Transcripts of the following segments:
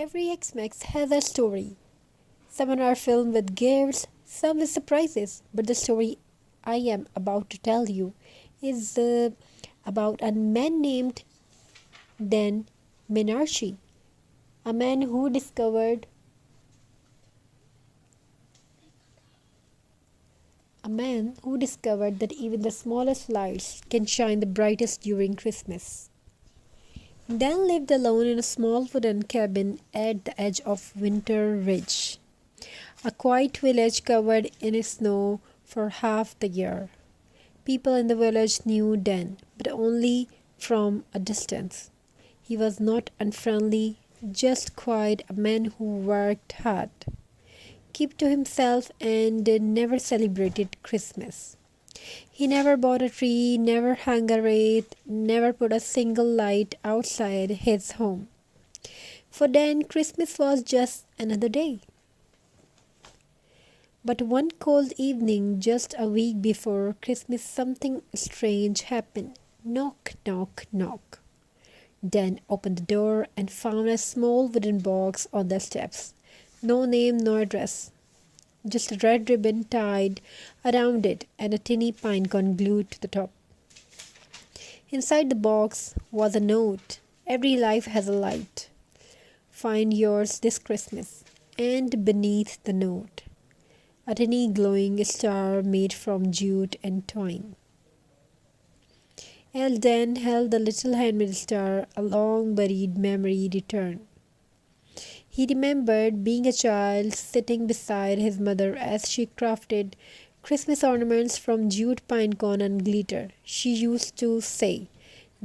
Every Xmas has a story. Some are filled with gifts, some with surprises. But the story I am about to tell you is about a man named Dan Menarche, a man who discovered that even the smallest lights can shine the brightest during Christmas. Dan lived alone in a small wooden cabin at the edge of Winter Ridge, a quiet village covered in snow for half the year. People in the village knew Dan, but only from a distance. He was not unfriendly, just quite a man who worked hard, kept to himself, and never celebrated Christmas. He never bought a tree, never hung a wreath, never put a single light outside his home. For Dan, Christmas was just another day. But one cold evening, just a week before Christmas, something strange happened. Knock, knock, knock. Dan opened the door and found a small wooden box on the steps. No name, no address. Just a red ribbon tied around it and a tiny pine cone glued to the top. Inside the box was a note. Every life has a light. Find yours this Christmas. And beneath the note, a tiny glowing star made from jute and twine. Dan held the little handmade star, a long buried memory returned. He remembered being a child, sitting beside his mother as she crafted Christmas ornaments from jute, pinecone, and glitter. She used to say,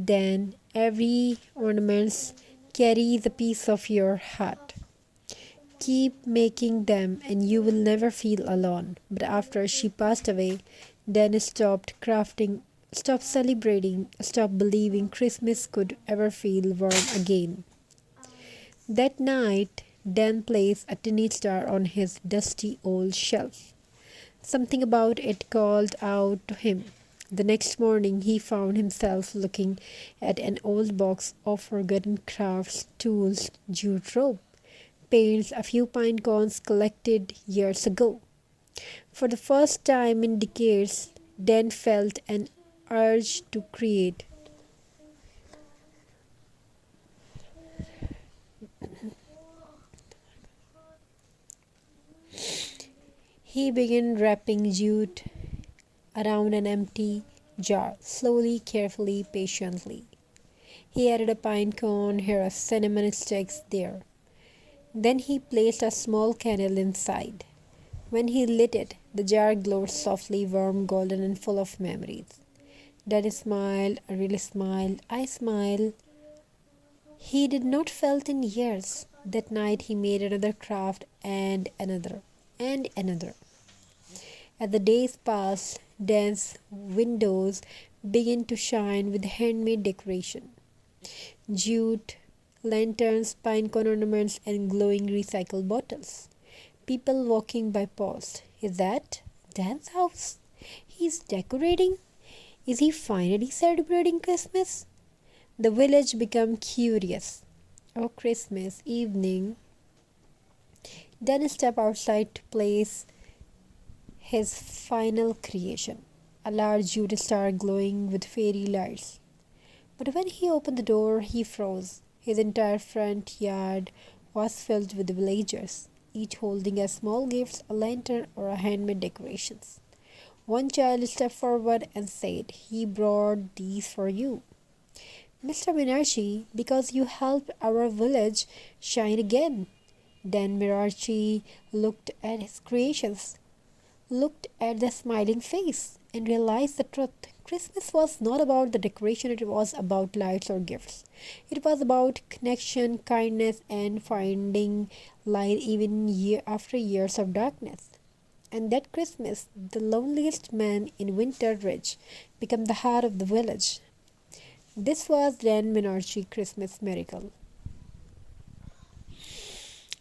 Dan, every ornament carries a piece of your heart. Keep making them and you will never feel alone. But after she passed away, Dan stopped crafting, stopped celebrating, stopped believing Christmas could ever feel warm again. That night, Dan placed a tiny star on his dusty old shelf. Something about it called out to him. The next morning, he found himself looking at an old box of forgotten crafts, tools, jute rope, paints, a few pine cones collected years ago. For the first time in decades, Dan felt an urge to create. He began wrapping jute around an empty jar, slowly, carefully, patiently. He added a pine cone here, a cinnamon sticks there. Then he placed a small candle inside. When he lit it, the jar glowed softly, warm, golden, and full of memories. Daddy smiled, I really smiled, I smiled. He did not felt in years. That night he made another craft and another and another. As the days passed, Dan's windows began to shine with handmade decoration. Jute, lanterns, pinecone ornaments, and glowing recycled bottles. People walking by paused. Is that Dan's house? He's decorating? Is he finally celebrating Christmas? The village became curious. On Christmas evening, Dan stepped outside to place his final creation, a large jute star glowing with fairy lights. But when he opened the door, he froze. His entire front yard was filled with villagers, each holding a small gift, a lantern, or a handmade decorations. One child stepped forward and said, "He brought these for you, Mr. Minarchi, because you helped our village shine again." Then Minarchi looked at his creations, looked at the smiling face, and realized the truth. Christmas was not about the decoration, it was about lights or gifts. It was about connection, kindness, and finding light even year after years of darkness. And that Christmas, the loneliest man in Winter Ridge became the heart of the village. This was Dan Minarchi Christmas Miracle.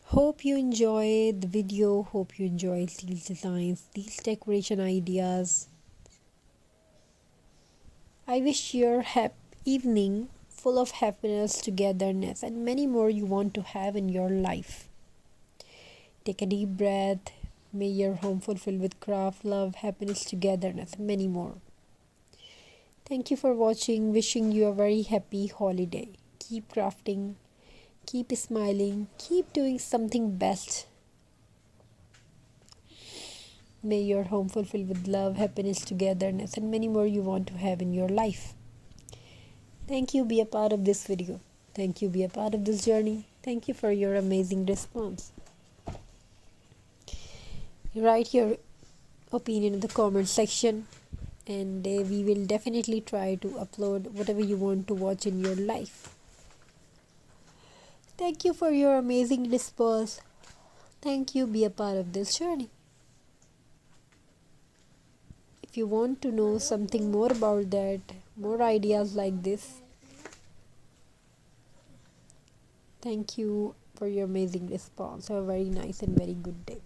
Hope you enjoy the video. Hope you enjoy these designs, these decoration ideas. I wish your happy evening full of happiness, togetherness, and many more you want to have in your life. Take a deep breath. May your home fulfilled with craft, love, happiness, togetherness, and many more. Thank you for watching. Wishing you a very happy holiday. Keep crafting, keep smiling, keep doing something best. May your home fulfilled with love, happiness, togetherness, and many more you want to have in your life. Thank you. Be a part of this video. Thank you. Be a part of this journey. Thank you for your amazing response. Write your opinion in the comment section, and we will definitely try to upload whatever you want to watch in your life. Thank you for your amazing response. Thank you. Be a part of this journey. If you want to know something more about that, more ideas like this, thank you for your amazing response. Have a very nice and very good day.